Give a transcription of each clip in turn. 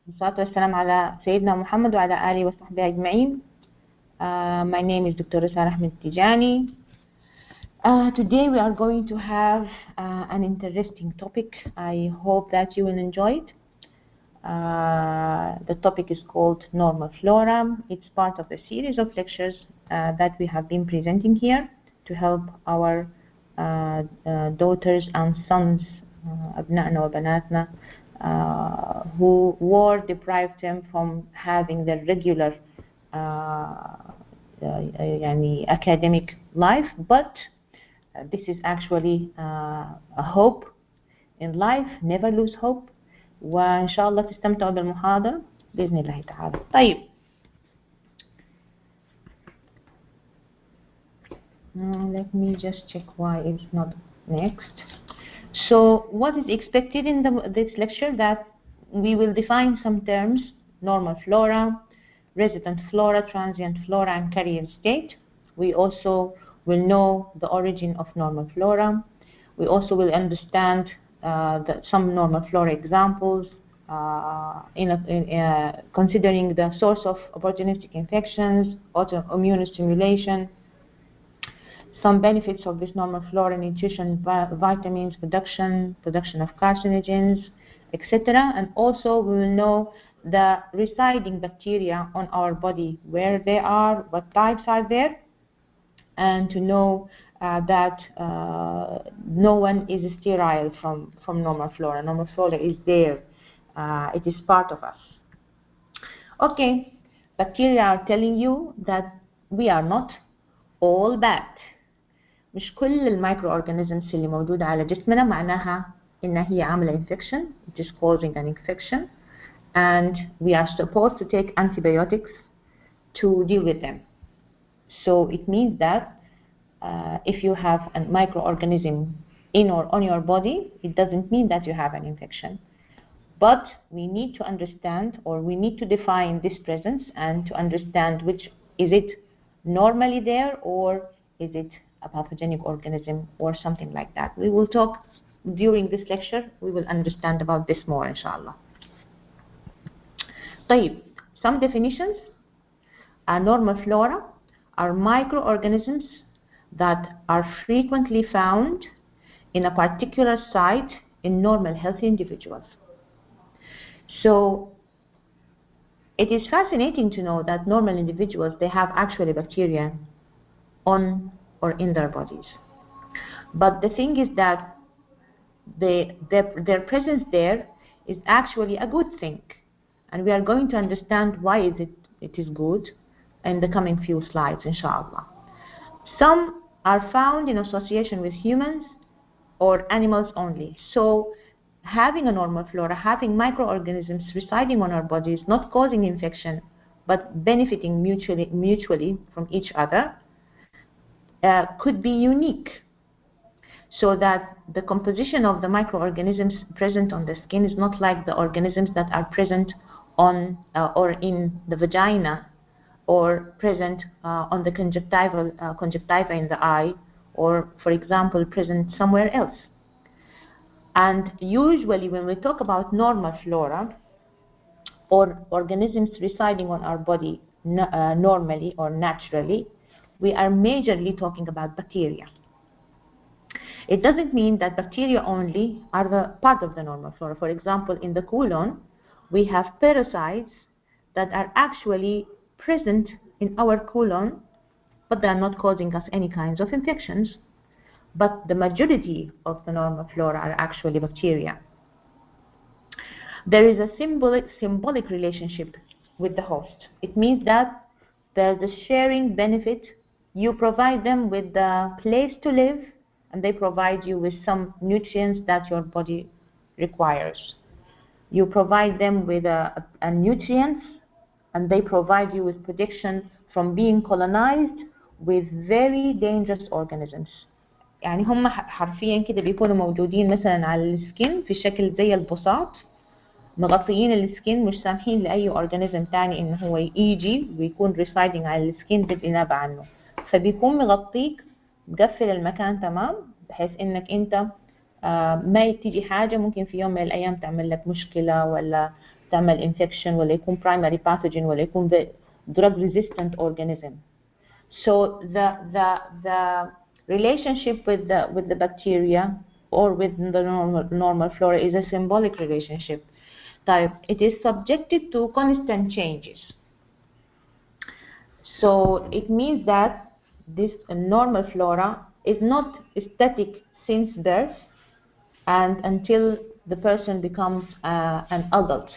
والصلاة والسلام على سيدنا محمد وعلى آله وصحبه أجمعين. My name is Dr.Sarah Ahmed. Today we are going to have an interesting topic. I hope that you will enjoy it. The topic is called Normal Flora. It's part of a series of lectures that we have been presenting here to help our daughters and sons, أبنائنا وبناتنا, who war deprived them from having the regular academic life, but this is actually a hope in life. Never lose hope, وإن شاء الله تستمتعوا بالمحاضرة بإذن الله تعالى. طيب. Let me just check why it's not next. So what is expected in this lecture? That we will define some terms: normal flora, resident flora, transient flora, and carrier state. We also will know the origin of normal flora. We also will understand some normal flora examples, considering the source of opportunistic infections, autoimmune stimulation, some benefits of this normal flora: nutrition, vitamins, production of carcinogens, etc. And also we will know the residing bacteria on our body, where they are, what types are there, and to know that no one is sterile from normal flora. Normal flora is there. It is part of us. Okay, bacteria are telling you that we are not all bad. مش كل المايكرو اورجانيزمز اللي موجودة على جسمنا معناها إن هي عاملة infection. It is causing an infection, and we are supposed to take antibiotics to deal with them. So it means that if you have a microorganism in or on your body, it doesn't mean that you have an infection. But we need to understand, or we need to define this presence and to understand which is it normally there, or is it a pathogenic organism or something like that. We will talk during this lecture. We will understand about this more, inshallah. طيب, some definitions. A normal flora are microorganisms that are frequently found in a particular site in normal healthy individuals. So it is fascinating to know that normal individuals, they have actually bacteria on or in their bodies. But the thing is that their presence there is actually a good thing. And we are going to understand why it is good in the coming few slides, inshallah. Some are found in association with humans or animals only. So having a normal flora, having microorganisms residing on our bodies, not causing infection, but benefiting mutually from each other, could be unique, so that the composition of the microorganisms present on the skin is not like the organisms that are present on or in the vagina, or present on the conjunctiva in the eye, or, for example, present somewhere else. And usually when we talk about normal flora, or organisms residing on our body normally or naturally, we are majorly talking about bacteria. It doesn't mean that bacteria only are the part of the normal flora. For example, in the colon, we have parasites that are actually present in our colon, but they are not causing us any kinds of infections. But the majority of the normal flora are actually bacteria. There is a symbolic relationship with the host. It means that there's a sharing benefit. You provide them with the place to live, and they provide you with some nutrients that your body requires. You provide them with a nutrients, and they provide you with protection from being colonized with very dangerous organisms. يعني هم حرفيا كده بيكونوا موجودين مثلا على السكين في شكل زي البساط، مغطيين السكين، مش سامحين لأي أورجانيزم تاني إنه هو يجي ويكون ريسايدنج على السكين بالإنابة عنه. فبيكون مغطيك، مقفل المكان تمام، بحيث إنك أنت ما تيجي حاجة ممكن في يوم من الأيام تعمل لك مشكلة، ولا تعمل infection ولا يكون primary pathogen ولا يكون drug resistant organism. So the relationship with the bacteria or with the normal flora is a symbolic relationship. Type, it is subjected to constant changes. So it means that this normal flora is not static since birth and until the person becomes an adult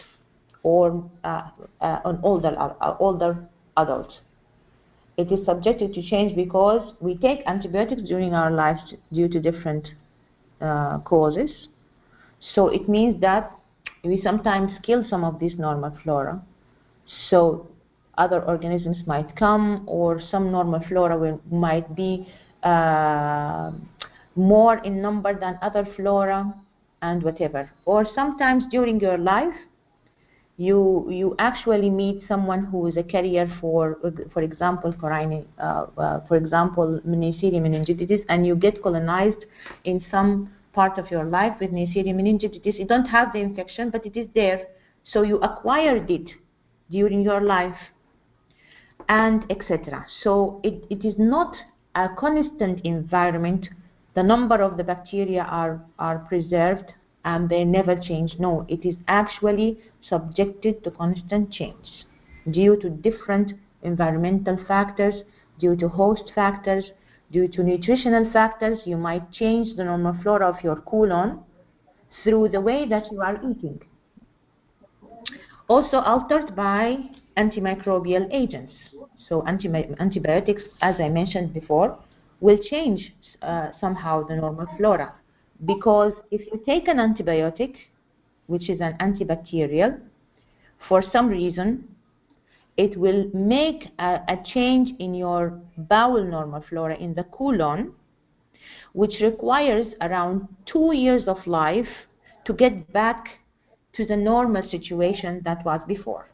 or an older adult. It is subjected to change because we take antibiotics during our lives due to different causes. So it means that we sometimes kill some of this normal flora. So other organisms might come, or some normal flora might be more in number than other flora and whatever. Or sometimes during your life, you actually meet someone who is a carrier for example, Neisseria meningitis, and you get colonized in some part of your life with Neisseria meningitis. You don't have the infection, but it is there. So you acquired it during your life, and etc. So it is not a constant environment. The number of the bacteria are preserved and they never change. No, it is actually subjected to constant change due to different environmental factors, due to host factors, due to nutritional factors. You might change the normal flora of your colon through the way that you are eating. Also altered by antimicrobial agents. So antibiotics, as I mentioned before, will change somehow the normal flora, because if you take an antibiotic, which is an antibacterial, for some reason, it will make a change in your bowel normal flora in the colon, which requires around 2 years of life to get back to the normal situation that was before.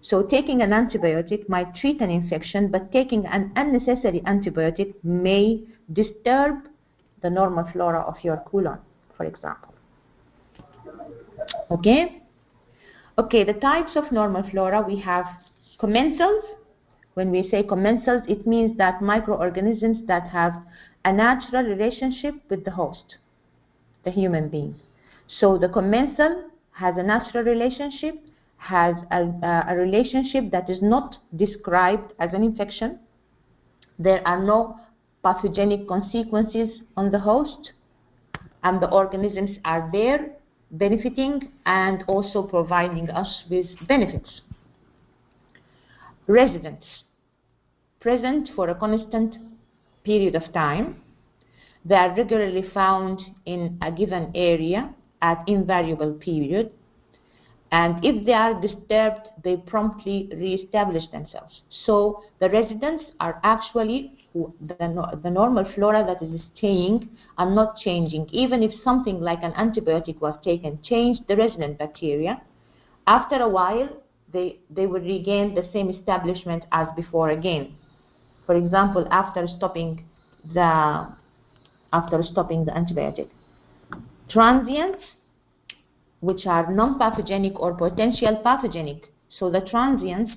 So taking an antibiotic might treat an infection, but taking an unnecessary antibiotic may disturb the normal flora of your colon, for example. Okay? Okay, the types of normal flora, we have commensals. When we say commensals, it means that microorganisms that have a natural relationship with the host, the human being. So the commensal has a natural relationship, has a relationship that is not described as an infection. There are no pathogenic consequences on the host, and the organisms are there benefiting and also providing us with benefits. Residents, present for a constant period of time. They are regularly found in a given area at invariable period, and if they are disturbed, they promptly re-establish themselves. So the residents are actually the normal flora that is staying and not changing. Even if something like an antibiotic was taken, changed the resident bacteria, after a while they will regain the same establishment as before again. For example, after stopping the antibiotic. Transients, which are non-pathogenic or potential pathogenic. So the transients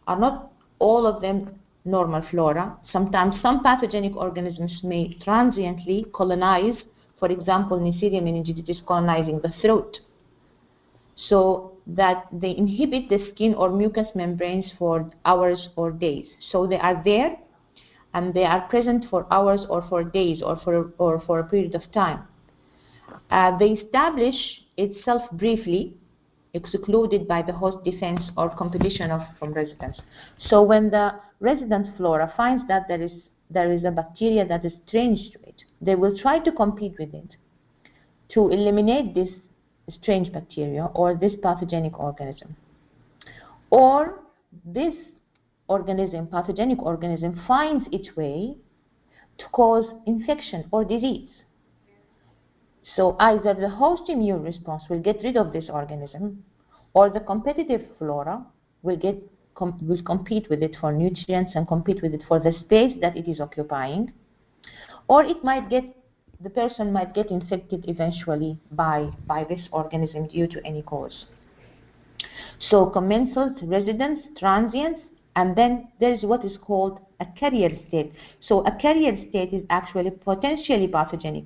are not all of them normal flora. Sometimes some pathogenic organisms may transiently colonize, for example, Neisseria meningitis colonizing the throat. So that they inhibit the skin or mucous membranes for hours or days. So they are there and they are present for hours or for days or for a period of time. They establish itself briefly, excluded by the host defense or competition from residents. So when the resident flora finds that there is a bacteria that is strange to it, they will try to compete with it to eliminate this strange bacteria or this pathogenic organism. Or this pathogenic organism, finds its way to cause infection or disease. So either the host immune response will get rid of this organism, or the competitive flora will compete with it for nutrients and compete with it for the space that it is occupying, or the person might get infected eventually by this organism due to any cause. So commensals, residents, transients, and then there is what is called a carrier state. So a carrier state is actually potentially pathogenic.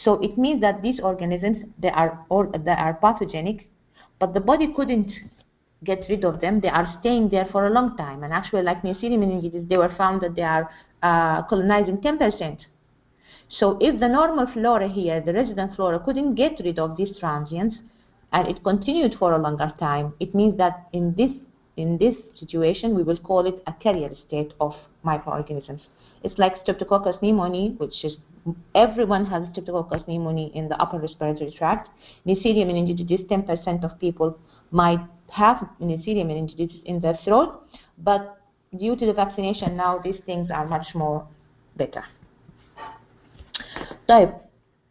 So it means that these organisms, they are pathogenic, but the body couldn't get rid of them. They are staying there for a long time. And actually, like Neisseria meningitis, they were found that they are colonizing 10%. So if the normal flora here, the resident flora, couldn't get rid of these transients, and it continued for a longer time, it means that in this situation, we will call it a carrier state of microorganisms. It's like Streptococcus pneumoniae, which is everyone has Streptococcus pneumoniae in the upper respiratory tract. Neisseria meningitis, 10% of people might have Neisseria meningitis in their throat, but due to the vaccination now, these things are much more better. So,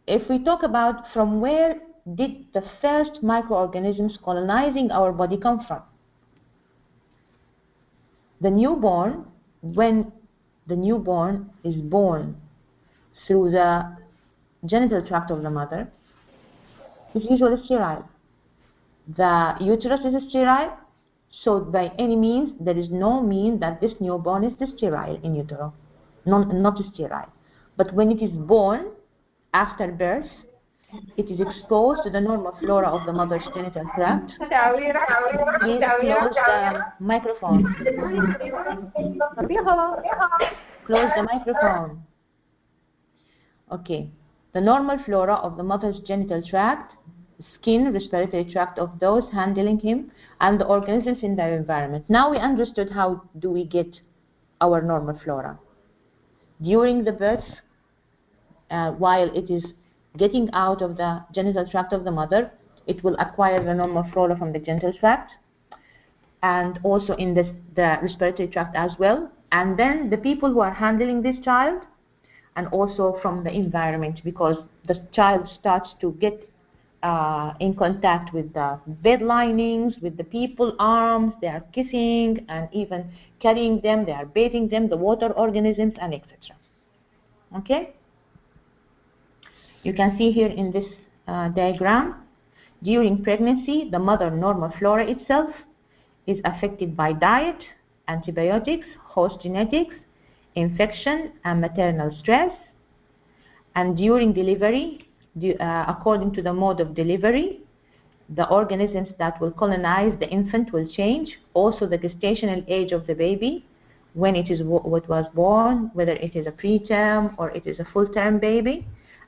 if we talk about from where did the first microorganisms colonizing our body come from? The newborn, when the newborn is born through the genital tract of the mother, is usually sterile. The uterus is sterile, so by any means, there is no mean that this newborn is sterile in utero, not sterile. But when it is born, after birth, it is exposed to the normal flora of the mother's genital tract. Please close the microphone. Close the microphone. Okay. The normal flora of the mother's genital tract, skin, respiratory tract of those handling him, and the organisms in their environment. Now we understood how do we get our normal flora. During the birth, while it is getting out of the genital tract of the mother, it will acquire the normal flora from the genital tract and also in the respiratory tract as well. And then the people who are handling this child, and also from the environment, because the child starts to get in contact with the bed linings, with the people arms, they are kissing and even carrying them, they are bathing them, the water organisms, and etc. Okay? You can see here in this diagram, during pregnancy, the mother normal flora itself is affected by diet, antibiotics, host genetics, infection, and maternal stress. And during delivery, according to the mode of delivery, the organisms that will colonize the infant will change. Also, the gestational age of the baby, when it is what was born, whether it is a preterm or it is a full-term baby,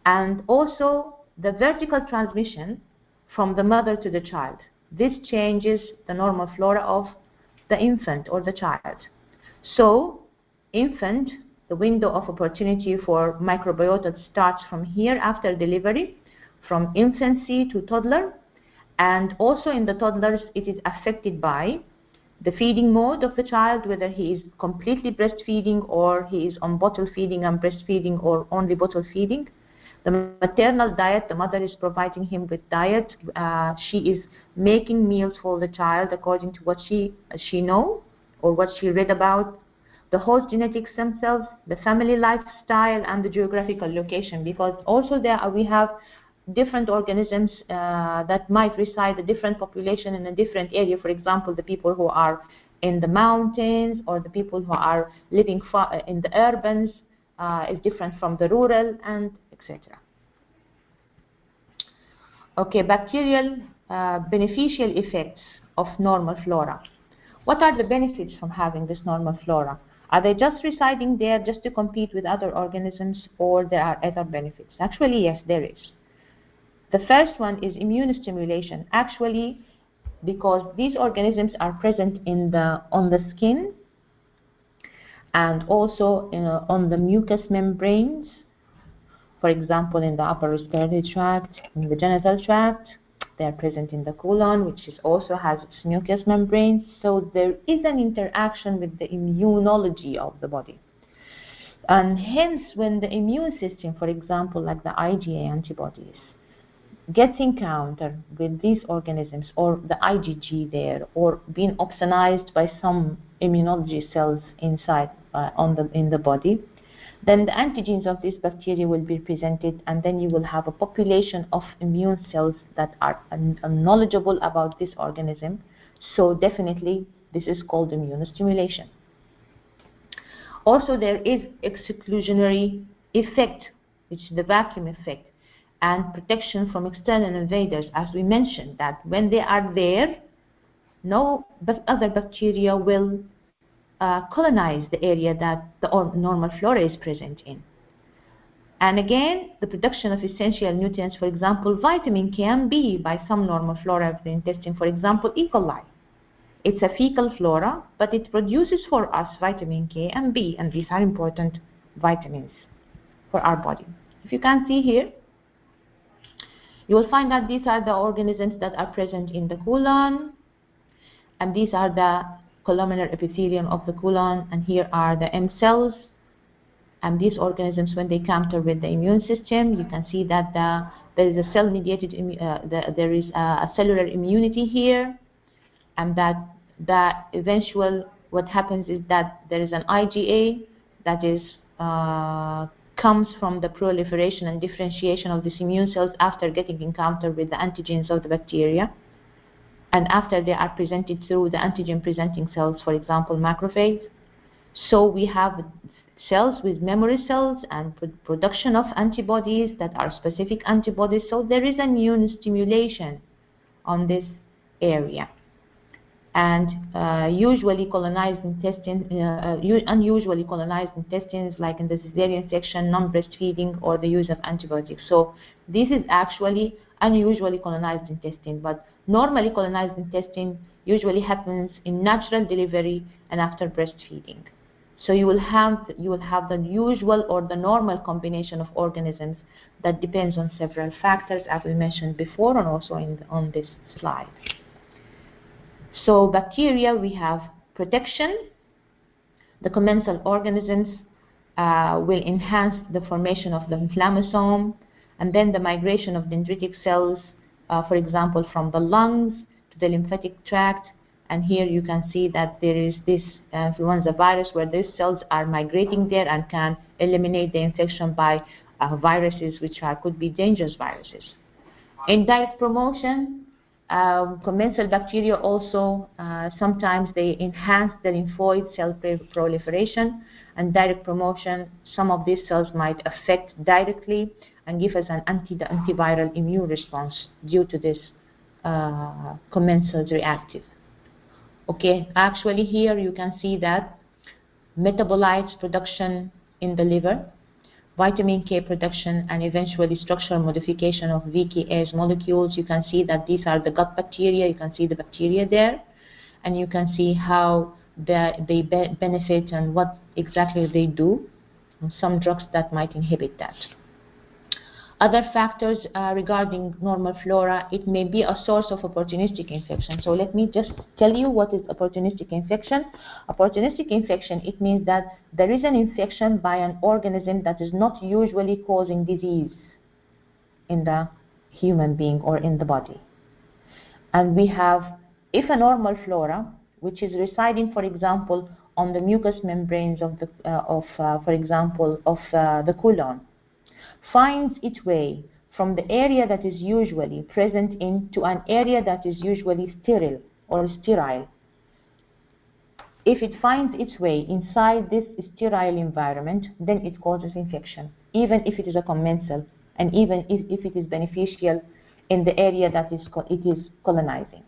and also the vertical transmission from the mother to the child. This changes the normal flora of the infant or the child. So, infant, the window of opportunity for microbiota starts from here after delivery, from infancy to toddler, and also in the toddlers it is affected by the feeding mode of the child, whether he is completely breastfeeding or he is on bottle feeding and breastfeeding or only bottle feeding. The maternal diet, the mother is providing him with diet. She is making meals for the child according to what she knows or what she read about. The host genetics themselves, the family lifestyle, and the geographical location, because also there we have different organisms that might reside a different population in a different area. For example, the people who are in the mountains or the people who are living far in the urbans is different from the rural, and etc. Okay, bacterial beneficial effects of normal flora. What are the benefits from having this normal flora? Are they just residing there just to compete with other organisms, or there are other benefits? Actually, yes, there is. The first one is immune stimulation. Actually, because these organisms are present on the skin and also on the mucous membranes, for example, in the upper respiratory tract, in the genital tract. They are present in the colon, which also has its mucous membranes. So there is an interaction with the immunology of the body. And hence, when the immune system, for example, like the IgA antibodies, gets encountered with these organisms, or the IgG there, or being opsonized by some immunology cells inside in the body, Then the antigens of this bacteria will be presented, and then you will have a population of immune cells that are knowledgeable about this organism. So definitely this is called immunostimulation. Also, there is exclusionary effect, which is the vacuum effect, and protection from external invaders. As we mentioned, that when they are there, no other bacteria will colonize the area that the normal flora is present in. And again, the production of essential nutrients, for example, vitamin K and B, by some normal flora of the intestine, for example, E. coli. It's a fecal flora, but it produces for us vitamin K and B, and these are important vitamins for our body. If you can see here, you will find that these are the organisms that are present in the colon, and these are the columnar epithelium of the colon, and here are the M cells. And these organisms, when they counter with the immune system, you can see that there is a cell-mediated, there is a cellular immunity here, and that the eventual, what happens is that there is an IgA that is comes from the proliferation and differentiation of these immune cells after getting encounter with the antigens of the bacteria, and after they are presented through the antigen-presenting cells, for example, macrophages. So we have cells with memory cells and production of antibodies that are specific antibodies. So there is immune stimulation on this area. And unusually colonized intestines, like in the cesarean section, non-breastfeeding, or the use of antibiotics. So this is actually unusually colonized intestine, but normally colonized intestine usually happens in natural delivery and after breastfeeding. So you will have the usual or the normal combination of organisms that depends on several factors, as we mentioned before, and also on this slide. So bacteria, we have protection. The commensal organisms will enhance the formation of the inflammasome, and then the migration of dendritic cells, for example, from the lungs to the lymphatic tract. And here you can see that there is this influenza virus where these cells are migrating there and can eliminate the infection by viruses which could be dangerous viruses. Indirect promotion, commensal bacteria also sometimes they enhance the lymphoid cell proliferation, and direct promotion, some of these cells might affect directly and give us an antiviral immune response due to this commensal reactive. Okay, actually here you can see that metabolites production in the liver, vitamin K production, and eventually structural modification of VKS molecules. You can see that these are the gut bacteria. You can see the bacteria there, and you can see how they benefit and what exactly they do, and some drugs that might inhibit that. Other factors regarding normal flora, it may be a source of opportunistic infection. So let me just tell you what is opportunistic infection. Opportunistic infection, it means that there is an infection by an organism that is not usually causing disease in the human being or in the body. And we have, if a normal flora, which is residing, for example, on the mucous membranes of the, for example, of the colon, finds its way from the area that is usually present in to an area that is usually sterile or sterile. If it finds its way inside this sterile environment, then it causes infection, even if it is a commensal, and even if it is beneficial in the area that it is colonizing.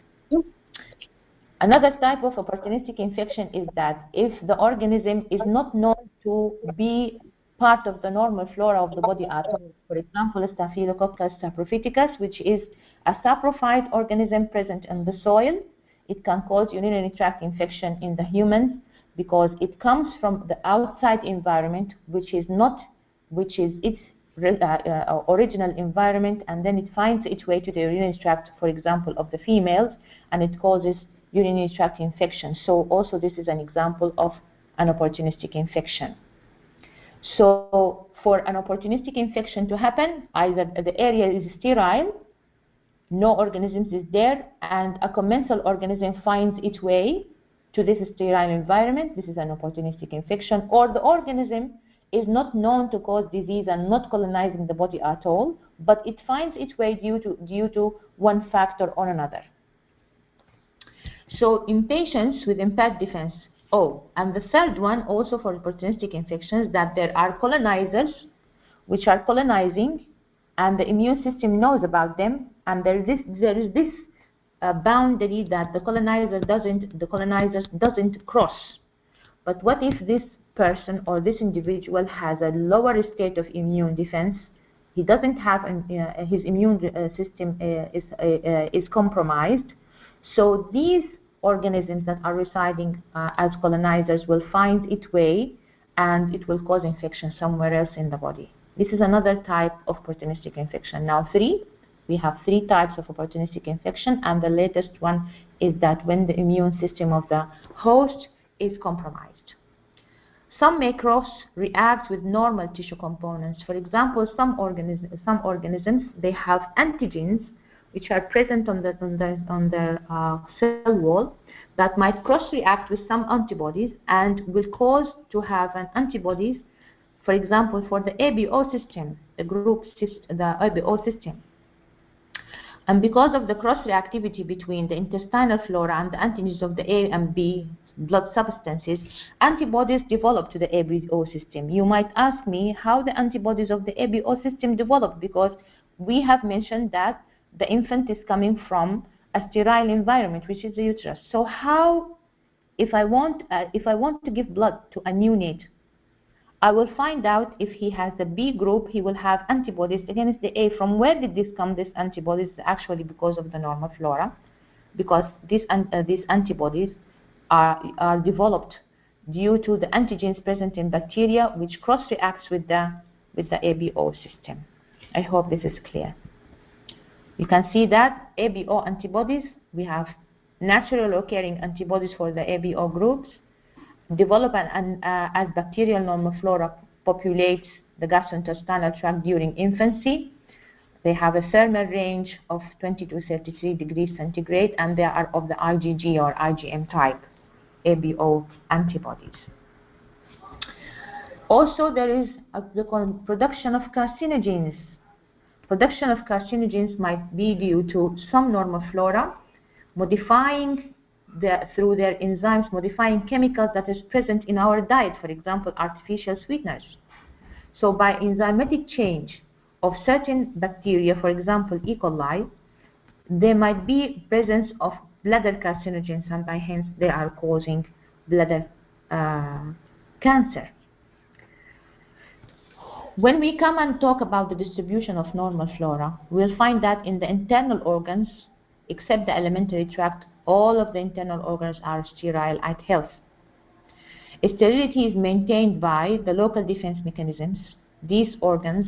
Another type of opportunistic infection is that if the organism is not known to be part of the normal flora of the body at all. For example, Staphylococcus saprophyticus, which is a saprophyte organism present in the soil. It can cause urinary tract infection in the humans because it comes from the outside environment, which is its original environment, and then it finds its way to the urinary tract, for example, of the females, and it causes urinary tract infection. So also this is an example of an opportunistic infection. So for an opportunistic infection to happen, either the area is sterile, no organisms is there, and a commensal organism finds its way to this sterile environment. This is an opportunistic infection. Or the organism is not known to cause disease and not colonizing the body at all, but it finds its way due to one factor or another. So in patients with impaired defense, and the third one also for opportunistic infections, that there are colonizers which are colonizing, and the immune system knows about them, and there is this boundary that the colonizers doesn't cross. But what if this person or this individual has a lower state of immune defense? He doesn't have his immune system is compromised. So these organisms that are residing as colonizers will find its way, and it will cause infection somewhere else in the body. This is another type of opportunistic infection. Now we have three types of opportunistic infection, and the latest one is that when the immune system of the host is compromised. Some may cross-react with normal tissue components. For example, some organisms, they have antigens which are present on the cell wall that might cross-react with some antibodies and will cause to have an antibodies, for example, for the ABO system, the ABO system. And because of the cross-reactivity between the intestinal flora and the antigens of the A and B blood substances, antibodies develop to the ABO system. You might ask me how the antibodies of the ABO system develop, because we have mentioned that the infant is coming from a sterile environment, which is the uterus. So how, if I want to give blood to a neonate, I will find out if he has the B group, he will have antibodies against the A. From where did this come, these antibodies? Actually because of the normal flora, because these antibodies are developed due to the antigens present in bacteria, which cross-reacts with the ABO system. I hope this is clear. You can see that ABO antibodies, we have natural occurring antibodies for the ABO groups, develop as bacterial normal flora populates the gastrointestinal tract during infancy. They have a thermal range of 20 to 33 degrees centigrade, and they are of the IgG or IgM type ABO antibodies. Also, there is the production of carcinogens. Production of carcinogens might be due to some normal flora modifying through their enzymes, modifying chemicals that is present in our diet, for example, artificial sweeteners. So by enzymatic change of certain bacteria, for example, E. coli, there might be presence of bladder carcinogens, and by hence they are causing bladder cancer. When we come and talk about the distribution of normal flora, we'll find that in the internal organs, except the alimentary tract, all of the internal organs are sterile at health. Sterility is maintained by the local defense mechanisms. These organs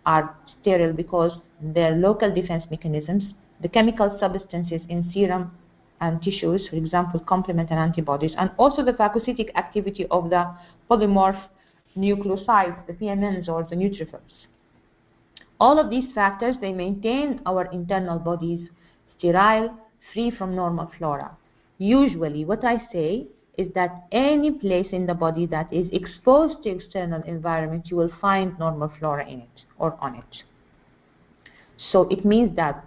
are sterile because their local defense mechanisms, the chemical substances in serum and tissues, for example, complement and antibodies, and also the phagocytic activity of the polymorph nucleosides, the PMNs or the neutrophils. All of these factors, they maintain our internal bodies sterile, free from normal flora. Usually what I say is that any place in the body that is exposed to external environment, you will find normal flora in it or on it. So it means that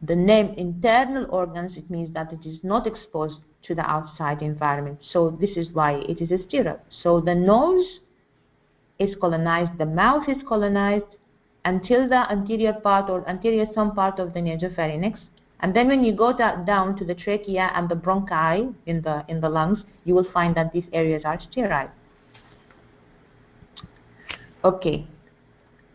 the name internal organs, it means that it is not exposed to the outside environment. So this is why it is sterile. So the nose is colonized, the mouth is colonized until the anterior part or anterior some part of the nasopharynx. And then when you go down to the trachea and the bronchi in the lungs, you will find that these areas are sterile. Okay.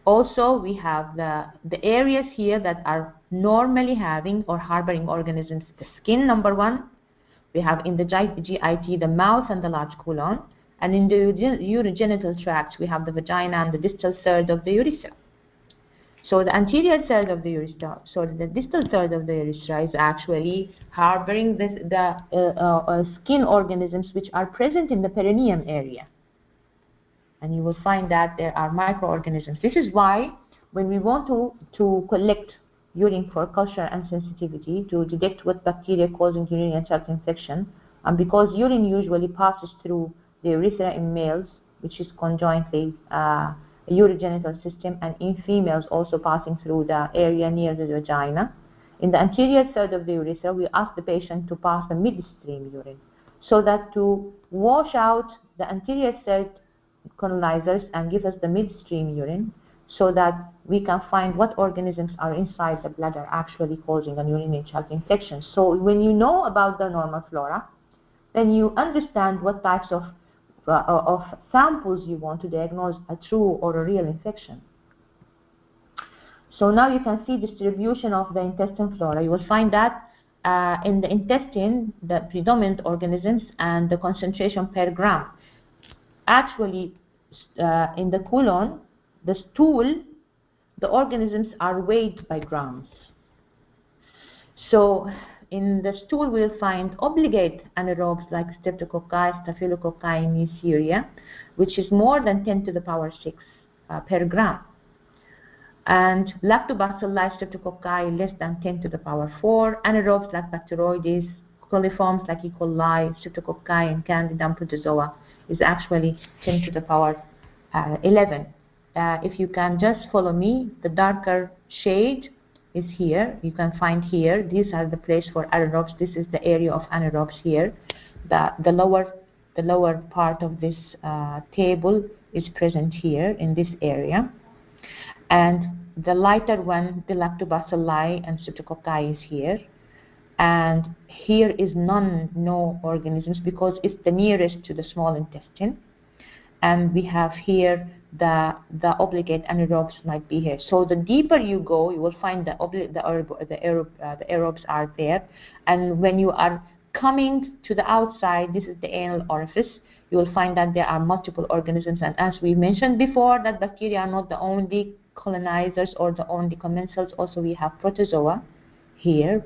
Also, we have the areas here that are normally having or harboring organisms. The skin, number one. We have in the GIT the mouth and the large colon. And in the urogenital tract, we have the vagina and the distal third of the urethra. So the anterior third of the urethra, so the distal third of the urethra is actually harboring the skin organisms which are present in the perineum area. And you will find that there are microorganisms. This is why when we want to collect urine for culture and sensitivity to detect what bacteria causing urinary tract infection, and because urine usually passes through the urethra in males which is conjointly urogenital system, and in females also passing through the area near the vagina. In the anterior third of the urethra, we ask the patient to pass the midstream urine, so that to wash out the anterior third colonizers and give us the midstream urine, so that we can find what organisms are inside the bladder actually causing an urinary tract infection. So when you know about the normal flora, then you understand what types of samples you want to diagnose a true or a real infection. So now you can see distribution of the intestine flora. You will find that in the intestine, the predominant organisms and the concentration per gram. Actually, in the colon, the stool, the organisms are weighed by grams. So in the stool, we'll find obligate anaerobes like streptococci, staphylococci, and Neisseria, which is more than 10 to the power 6 per gram. And lactobacilli, streptococci, less than 10 to the power 4. Anaerobes like Bacteroides, coliforms like E. coli, streptococci, and Candida and protozoa is actually 10 to the power 11. If you can just follow me, the darker shade is here. You can find here, these are the place for anaerobes. This is the area of anaerobes here. The lower part of this table is present here in this area. And the lighter one, the lactobacilli and streptococci, is here. And here is no organisms because it's the nearest to the small intestine. And we have here the obligate anaerobes might be here. So the deeper you go, you will find the aerobes are there. And when you are coming to the outside, this is the anal orifice, you will find that there are multiple organisms. And as we mentioned before, that bacteria are not the only colonizers or the only commensals. Also we have protozoa here,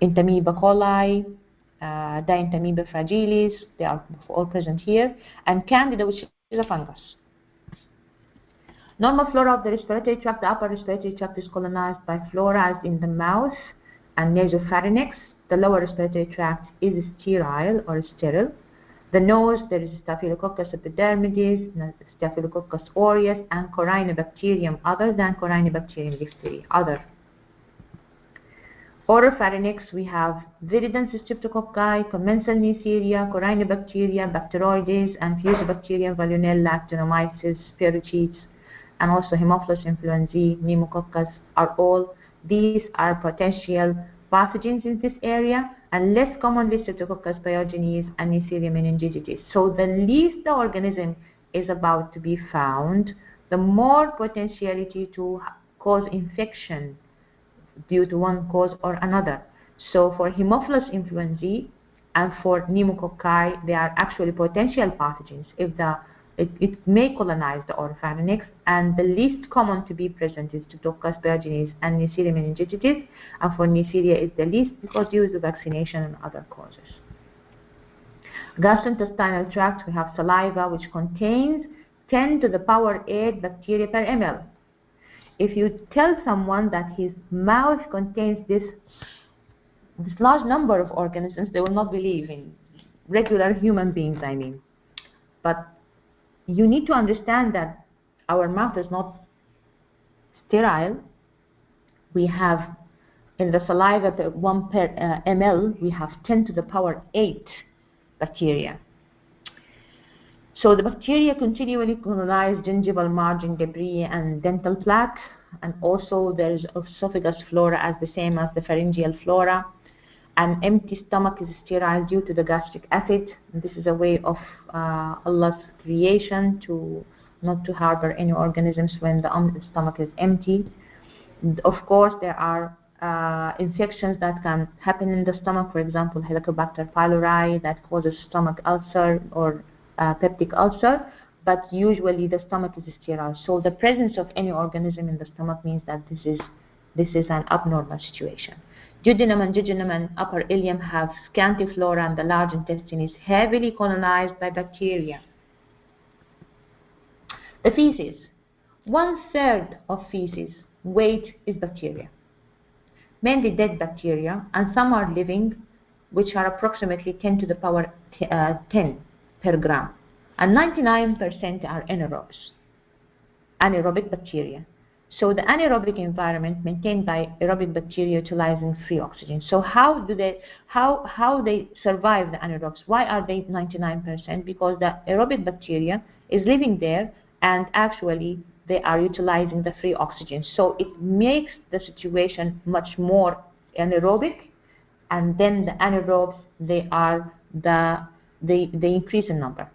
Entamoeba coli, Dientamoeba fragilis, they are all present here, and Candida, which is a fungus. Normal flora of the respiratory tract, the upper respiratory tract is colonized by flora as in the mouth and nasopharynx. The lower respiratory tract is sterile or sterile. The nose, there is Staphylococcus epidermidis, Staphylococcus aureus, and Corynebacterium other than Corynebacterium diphtheria, other. Oropharynx, we have viridans streptococci, commensal Neisseria, Corynebacteria, Bacteroides, and Fusobacterium, Veillonella, Actinomyces, Spirochetes, and also Haemophilus influenzae, Pneumococcus are all. These are potential pathogens in this area, and less commonly Streptococcus pyogenes and Neisseria meningitis. So the least the organism is about to be found, the more potentiality to cause infection due to one cause or another. So for Haemophilus influenzae and for pneumococci, they are actually potential pathogens. If it may colonize the oropharynx, and the least common to be present is Streptococcus pyogenes and Neisseria meningitis, and for Neisseria is the least because due to vaccination and other causes. Gastrointestinal tract, we have saliva, which contains 10 to the power 8 bacteria per ml. If you tell someone that his mouth contains this large number of organisms, they will not believe in regular human beings, I mean. But you need to understand that our mouth is not sterile. We have in the saliva, 1 per ml, we have 10 to the power 8 bacteria. So the bacteria continually colonize gingival margin debris and dental plaque, and also there is esophagus flora as the same as the pharyngeal flora. An empty stomach is sterile due to the gastric acid. And this is a way of Allah's creation to not to harbor any organisms when the stomach is empty. And of course, there are infections that can happen in the stomach, for example, Helicobacter pylori that causes stomach ulcer or peptic ulcer, but usually the stomach is sterile. So the presence of any organism in the stomach means that this is an abnormal situation. Duodenum and jejunum and upper ileum have scanty flora, and the large intestine is heavily colonized by bacteria. The feces. 1/3 of feces weight is bacteria, mainly dead bacteria, and some are living, which are approximately 10 to the power 10 per gram, and 99% are anaerobic bacteria. So the anaerobic environment maintained by aerobic bacteria utilizing free oxygen. So how they survive the anaerobes? Why are they 99%? Because the aerobic bacteria is living there, and actually they are utilizing the free oxygen. So it makes the situation much more anaerobic, and then the anaerobes, they increase in number.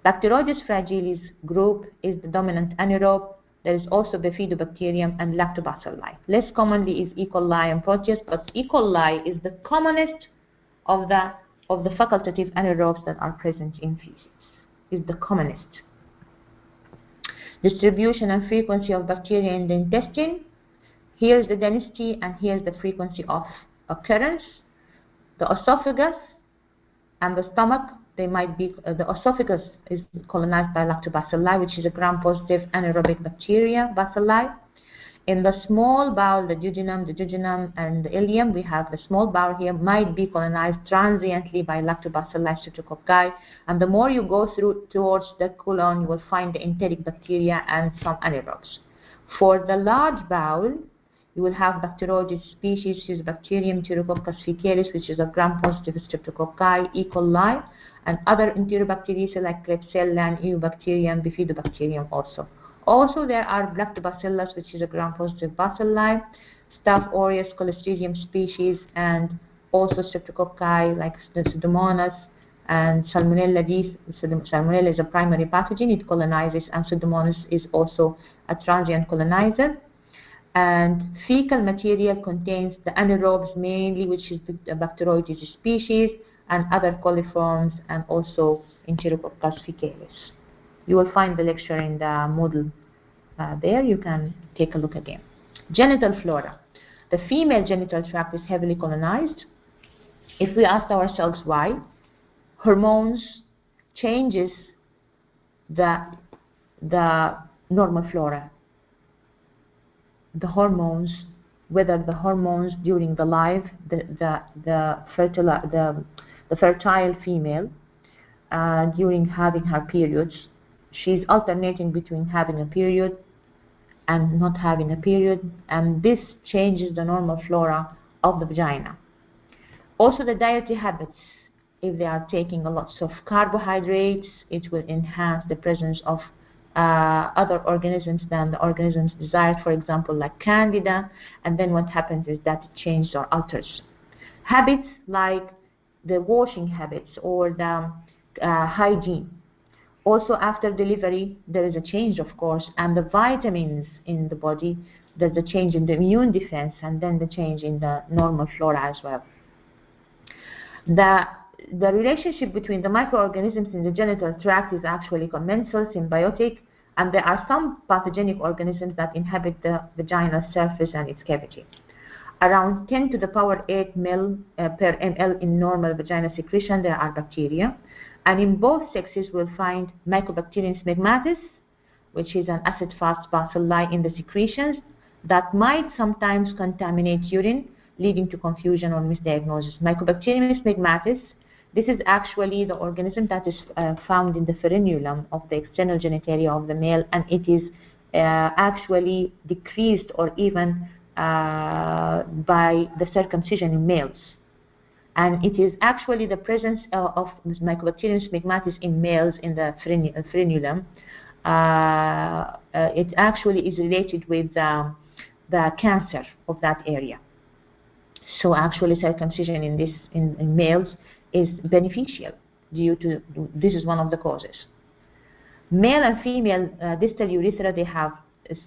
Bacteroides fragilis group is the dominant anaerobe. There is also bifidobacterium and lactobacilli. Less commonly is E. coli and Proteus, but E. coli is the commonest of the facultative anaerobes that are present in feces. Is the commonest. Distribution and frequency of bacteria in the intestine. Here's the density and here's the frequency of occurrence. The esophagus and the stomach, they might be, the esophagus is colonized by lactobacilli, which is a gram-positive anaerobic bacteria, bacilli. In the small bowel, the duodenum, and the ileum, we have the small bowel here, might be colonized transiently by lactobacilli streptococci. And the more you go through towards the colon, you will find the enteric bacteria and some anaerobes. For the large bowel, you will have Bacteroides species, which is Bacterium Enterococcus fecalis, which is a gram-positive streptococci, E. coli, and other Enterobacteriaceae like Klebsiella and Eubacterium, Bifidobacterium also. Also, there are Lactobacillus, which is a gram-positive bacilli, Staph aureus, Clostridium species, and also streptococci like Pseudomonas and Salmonella. Salmonella is a primary pathogen, it colonizes, and Pseudomonas is also a transient colonizer. And fecal material contains the anaerobes mainly, which is the Bacteroides species, and other coliforms, and also Enterococcus fecalis. You will find the lecture in the Moodle there. You can take a look again. Genital flora. The female genital tract is heavily colonized. If we ask ourselves why, hormones changes the normal flora. The hormones, whether the hormones during the life, the fertile female, during having her periods, she's alternating between having a period and not having a period, and this changes the normal flora of the vagina. Also the dietary habits. If they are taking a lot of carbohydrates, it will enhance the presence of other organisms than the organisms desired, for example, like Candida, and then what happens is that it changes or alters. Habits like the washing habits or the hygiene. Also, after delivery, there is a change, of course, and the vitamins in the body, there's a change in the immune defense, and then the change in the normal flora as well. The relationship between the microorganisms in the genital tract is actually commensal, symbiotic, and there are some pathogenic organisms that inhabit the vaginal surface and its cavity. Around 10 to the power 8 ml per ml in normal vaginal secretion, there are bacteria. And in both sexes, we'll find Mycobacterium smegmatis, which is an acid-fast bacilli in the secretions that might sometimes contaminate urine, leading to confusion or misdiagnosis. Mycobacterium smegmatis, this is actually the organism that is found in the frenulum of the external genitalia of the male, and it is actually decreased or even by the circumcision in males. And it is actually the presence of Mycobacterium smegmatis in males in the frenulum. It actually is related with the cancer of that area. So actually circumcision in males is beneficial due to, this is one of the causes. Male and female distal urethra, they have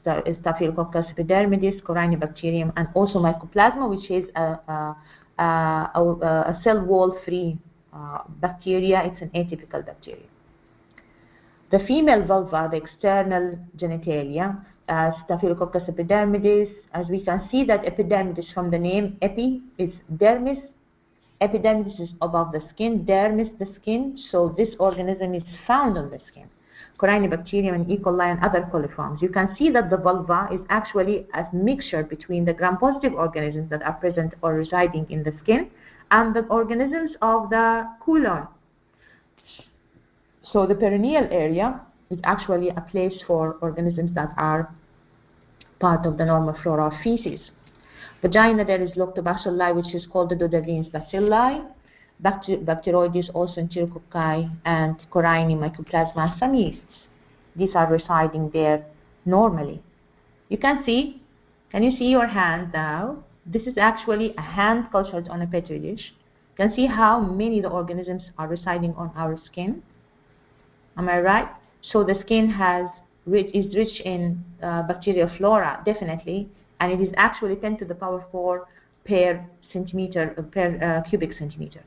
Staphylococcus epidermidis, Corynebacterium, and also Mycoplasma, which is a cell wall free bacteria. It's an atypical bacteria. The female vulva, the external genitalia, Staphylococcus epidermidis, as we can see that epidermidis from the name, epi is dermis, epidermidis is above the skin, dermis the skin, so this organism is found on the skin. Corynebacterium and E. coli and other coliforms. You can see that the vulva is actually a mixture between the gram-positive organisms that are present or residing in the skin and the organisms of the colon. So the perineal area is actually a place for organisms that are part of the normal flora of feces. Vagina, there is lactobacilli, which is called the Doderines bacilli, Bacteroides, also Enterococci, and Corynea, Mycoplasma, and some yeasts. These are residing there normally. You can see, can you see your hand now? This is actually a hand cultured on a petri dish. You can see how many the organisms are residing on our skin. Am I right? So the skin is rich in bacterial flora, definitely, and it is actually 10 to the power 4 per cubic centimeter.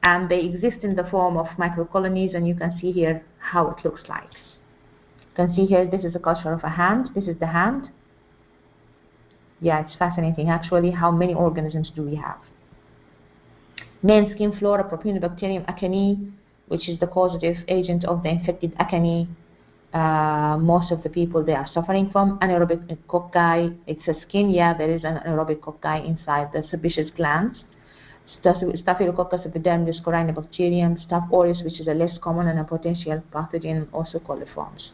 And they exist in the form of microcolonies, and you can see here how it looks like. You can see here, this is a culture of a hand. This is the hand. Yeah, it's fascinating actually. How many organisms do we have? Main skin flora: Propionibacterium acani, which is the causative agent of the infected acne. Most of the people, they are suffering from anaerobic cocci. It's a skin, yeah, there is an anaerobic cocci inside the sebaceous glands. Staphylococcus epidermidis, Corynebacterium, Staph aureus, which is a less common and a potential pathogen, also coliforms.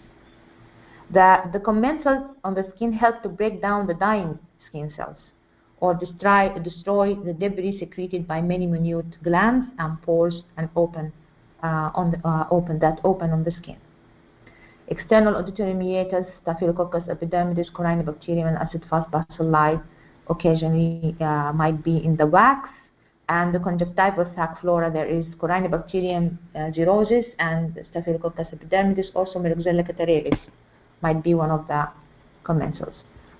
The commensals on the skin help to break down the dying skin cells, or destroy the debris secreted by many minute glands and pores and open on the skin. External auditory mediators: Staphylococcus epidermidis, Corynebacterium, and acid-fast bacilli occasionally might be in the wax. And the conjunctival sac flora, there is Corynebacterium xerosis and Staphylococcus epidermidis, also Myxella catarrhalis might be one of the commensals.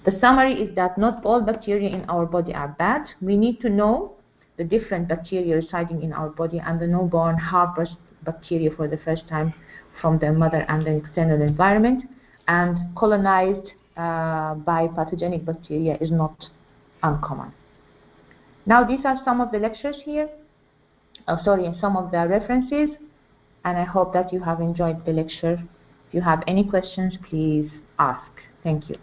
The summary is that not all bacteria in our body are bad. We need to know the different bacteria residing in our body, and the newborn harbors bacteria for the first time from their mother and the external environment, and colonized by pathogenic bacteria is not uncommon. Now, these are some of the lectures here, some of the references, and I hope that you have enjoyed the lecture. If you have any questions, please ask. Thank you.